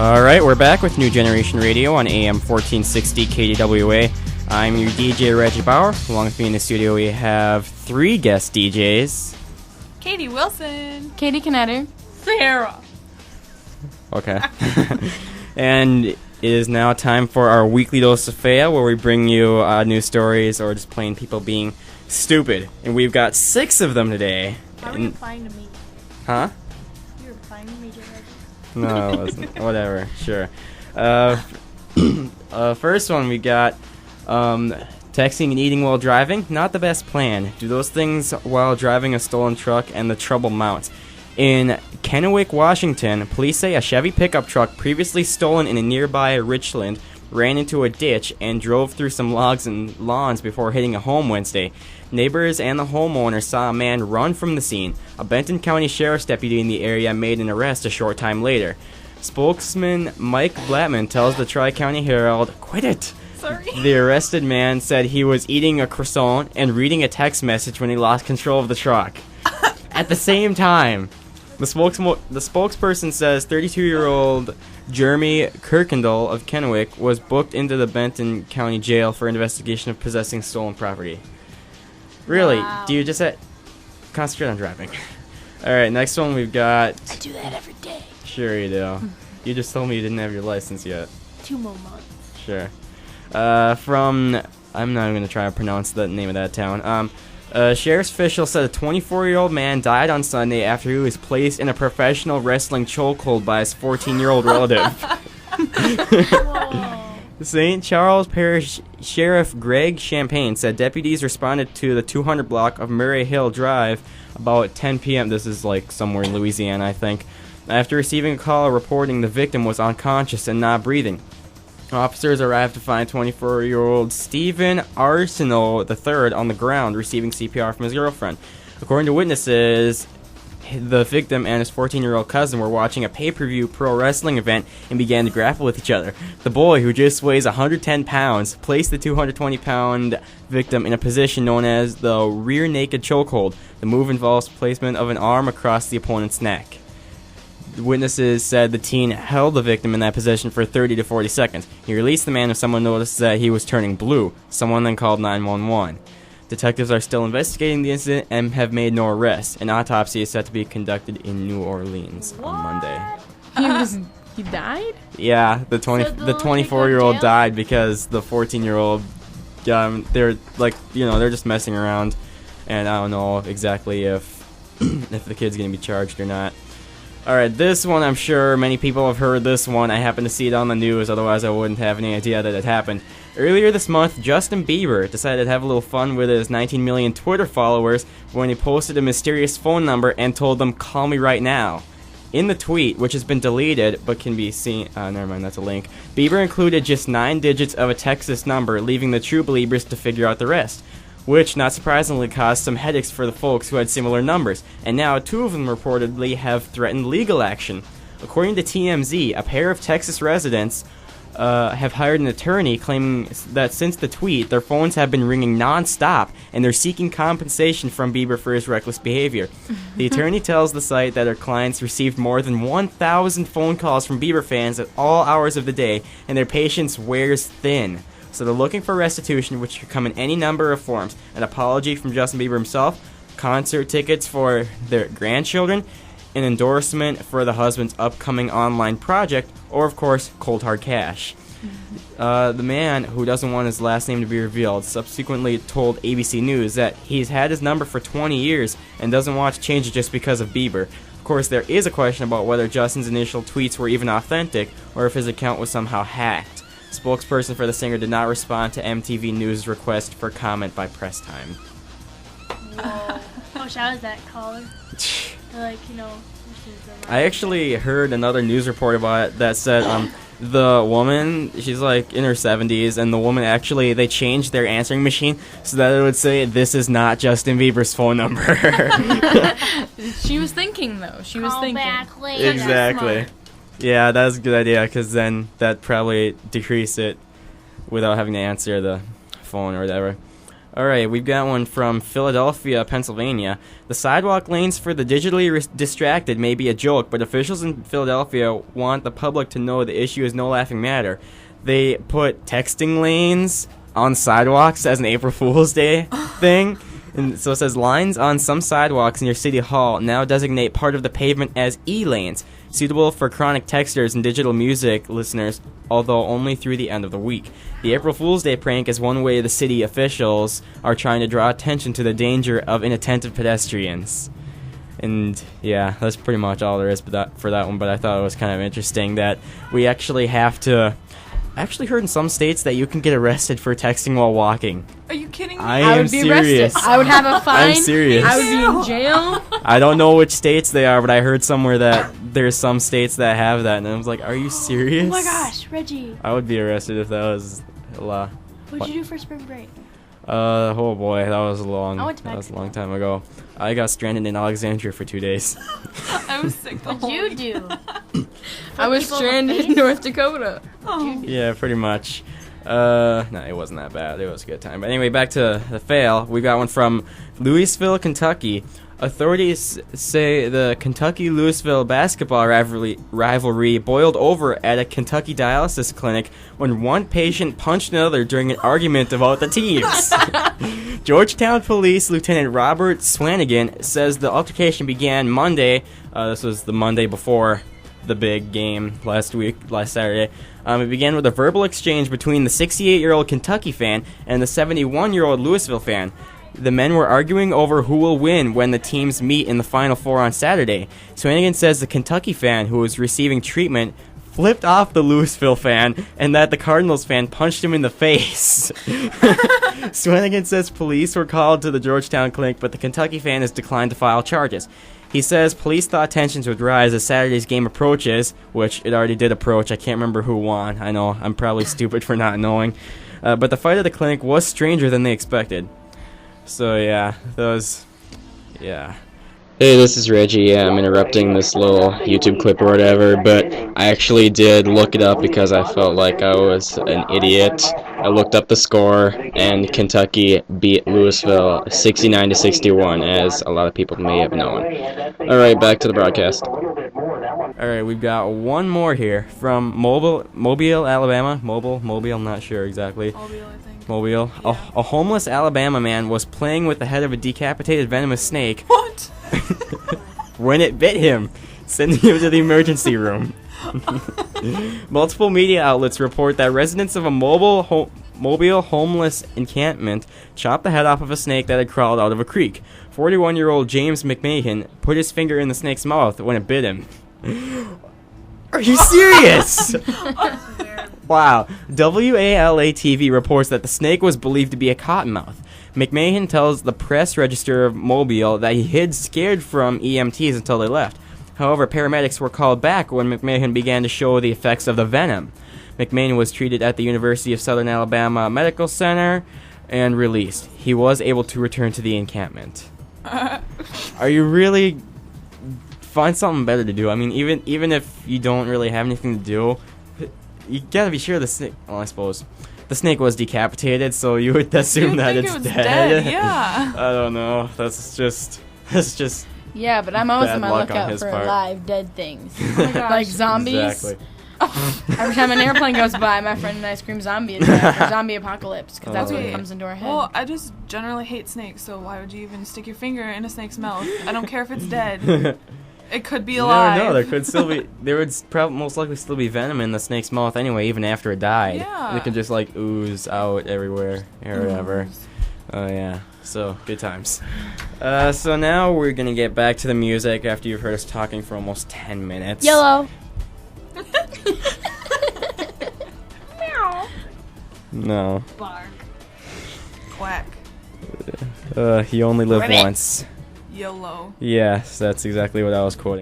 All right, we're back with New Generation Radio on AM 1460 KDWA. I'm your DJ, Reggie Bauer. Along with me in the studio, we have three guest DJs. Katie Wilson. Katie Knetter. Sarah. Okay. And it is now time for our weekly dose of Faya, where we bring you news stories or just plain people being stupid. And we've got 6 of them today. How are you replying to me? Huh? You're replying to me, Reggie? No, it wasn't. Whatever. Sure. First one we got texting and eating while driving. Not the best plan. Do those things while driving a stolen truck and the trouble mounts. In Kennewick, Washington, police say a Chevy pickup truck previously stolen in a nearby Richland ran into a ditch and drove through some logs and lawns before hitting a home Wednesday. Neighbors and the homeowner saw a man run from the scene. A Benton County Sheriff's deputy in the area made an arrest a short time later. Spokesman Mike Blattman tells the Tri-County Herald, "Quit it!" Sorry. The arrested man said he was eating a croissant and reading a text message when he lost control of the truck. At the same time, the spokesperson says 32-year-old Jeremy Kirkendall of Kennewick was booked into the Benton County Jail for investigation of possessing stolen property. Really? Wow. Do you just concentrate on driving? All right, next one we've got... I do that every day. Sure you do. You just told me you didn't have your license yet. 2 more months. Sure. From... I'm not even going to try to pronounce the name of that town. Sheriff's official said a 24-year-old man died on Sunday after he was placed in a professional wrestling chokehold by his 14-year-old relative. Whoa. St. Charles Parish Sheriff Greg Champagne said deputies responded to the 200 block of Murray Hill Drive about 10 p.m. This is like somewhere in Louisiana, I think. After receiving a call reporting the victim was unconscious and not breathing. Officers arrived to find 24-year-old Stephen Arsenal III on the ground receiving CPR from his girlfriend. According to witnesses, the victim and his 14-year-old cousin were watching a pay-per-view pro wrestling event and began to grapple with each other. The boy, who just weighs 110 pounds, placed the 220-pound victim in a position known as the rear naked chokehold. The move involves placement of an arm across the opponent's neck. The witnesses said the teen held the victim in that position for 30 to 40 seconds. He released the man when someone noticed that he was turning blue. Someone then called 911. Detectives are still investigating the incident and have made no arrests. An autopsy is set to be conducted in New Orleans on Monday. He died? Yeah, the 24-year-old died because the 14-year-old, they're like, they're just messing around, and I don't know exactly if the kid's gonna be charged or not. All right, this one, I'm sure many people have heard this one. I happened to see it on the news, otherwise I wouldn't have any idea that it happened. Earlier this month, Justin Bieber decided to have a little fun with his 19 million Twitter followers when he posted a mysterious phone number and told them, "Call me right now." In the tweet, which has been deleted but can be seen... never mind, that's a link. Bieber included just 9 digits of a Texas number, leaving the true believers to figure out the rest, which, not surprisingly, caused some headaches for the folks who had similar numbers, and now 2 of them reportedly have threatened legal action. According to TMZ, a pair of Texas residents have hired an attorney claiming that since the tweet, their phones have been ringing non-stop, and they're seeking compensation from Bieber for his reckless behavior. The attorney tells the site that her clients received more than 1,000 phone calls from Bieber fans at all hours of the day, and their patience wears thin. So they're looking for restitution, which could come in any number of forms. An apology from Justin Bieber himself, concert tickets for their grandchildren, an endorsement for the husband's upcoming online project, or, of course, cold hard cash. The man, who doesn't want his last name to be revealed, subsequently told ABC News that he's had his number for 20 years and doesn't want to change it just because of Bieber. Of course, there is a question about whether Justin's initial tweets were even authentic or if his account was somehow hacked. Spokesperson for the singer did not respond to MTV News' request for comment by press time. Whoa. I wish I was that caller. I actually heard another news report about it that said the woman, she's like in her 70s, and the woman actually, they changed their answering machine so that it would say, "This is not Justin Bieber's phone number." She was thinking, though. She was thinking. Back later. Exactly. Yeah, that's a good idea, because then that probably decrease it without having to answer the phone or whatever. All right, we've got one from Philadelphia, Pennsylvania. The sidewalk lanes for the digitally distracted may be a joke, but officials in Philadelphia want the public to know the issue is no laughing matter. They put texting lanes on sidewalks as an April Fool's Day thing. And so it says, lines on some sidewalks near City Hall now designate part of the pavement as E-lanes, suitable for chronic texters and digital music listeners, although only through the end of the week. The April Fool's Day prank is one way the city officials are trying to draw attention to the danger of inattentive pedestrians. And yeah, that's pretty much all there is for that one, but I thought it was kind of interesting that we actually have to... I actually heard in some states that you can get arrested for texting while walking. Are you kidding me? I am would be serious. arrested. I would have a fine. I'm serious. I would be in jail. I don't know which states they are, but I heard somewhere that there's some states that have that, and I was like, are you serious? Oh my gosh, Reggie. I would be arrested if that was a law. What did you do for spring break? Oh boy, that was a long time ago. I got stranded in Alexandria for 2 days. I was sick the What whole did you do? I was stranded in North Dakota. Oh. Yeah, pretty much. No, it wasn't that bad. It was a good time. But anyway, back to the fail. We got one from Louisville, Kentucky. Authorities say the Kentucky-Louisville basketball rivalry boiled over at a Kentucky dialysis clinic when one patient punched another during an argument about the teams. Georgetown Police Lieutenant Robert Swanigan says the altercation began Monday. This was the Monday before the big game last Saturday. It began with a verbal exchange between the 68-year-old Kentucky fan and the 71-year-old Louisville fan. The men were arguing over who will win when the teams meet in the Final Four on Saturday. Swanigan says the Kentucky fan, who was receiving treatment, flipped off the Louisville fan and that the Cardinals fan punched him in the face. Swanigan says police were called to the Georgetown clinic, but the Kentucky fan has declined to file charges. He says police thought tensions would rise as Saturday's game approaches, which it already did approach. I can't remember who won. I know, I'm probably stupid for not knowing. But the fight at the clinic was stranger than they expected. So yeah, yeah. Hey, this is Reggie. Yeah, I'm interrupting this little YouTube clip or whatever, but I actually did look it up because I felt like I was an idiot. I looked up the score, and Kentucky beat Louisville 69-61, as a lot of people may have known. All right, back to the broadcast. All right, we've got one more here from Mobile, Alabama. Mobile, I'm not sure exactly. Mobile, I think. Mobile. Yeah. A homeless Alabama man was playing with the head of a decapitated venomous snake What? when it bit him, sending him to the emergency room. Multiple media outlets report that residents of a Mobile homeless encampment chopped the head off of a snake that had crawled out of a creek. 41-year-old James McMahon put his finger in the snake's mouth when it bit him. Are you serious? Wow. WALA-TV reports that the snake was believed to be a cottonmouth. McMahon tells the Press Register of Mobile that he hid scared from EMTs until they left. However, paramedics were called back when McMahon began to show the effects of the venom. McMahon was treated at the University of Southern Alabama Medical Center and released. He was able to return to the encampment. Are you really... Find something better to do. I mean, even if you don't really have anything to do, you gotta be sure the snake... Well, I suppose. The snake was decapitated, so you would assume that it's dead. Yeah. I don't know. That's just... Yeah, but I'm always Bad on my luck on lookout his for part. live dead things. Oh my gosh. Like zombies. Exactly. Every time an airplane goes by, my friend and I scream zombie attack or zombie apocalypse, because that's what comes into our head. Well, I just generally hate snakes, so why would you even stick your finger in a snake's mouth? I don't care if it's dead. It could be alive. You never know. There could still be... There would most likely still be venom in the snake's mouth anyway, even after it died. Yeah. And it could just, like, ooze out everywhere or whatever. Oh, yeah. So, good times. So now we're going to get back to the music after you've heard us talking for almost 10 minutes. Yellow. No. Bark. Quack. You only live Ribbit. once. YOLO. Yes, that's exactly what I was quoting.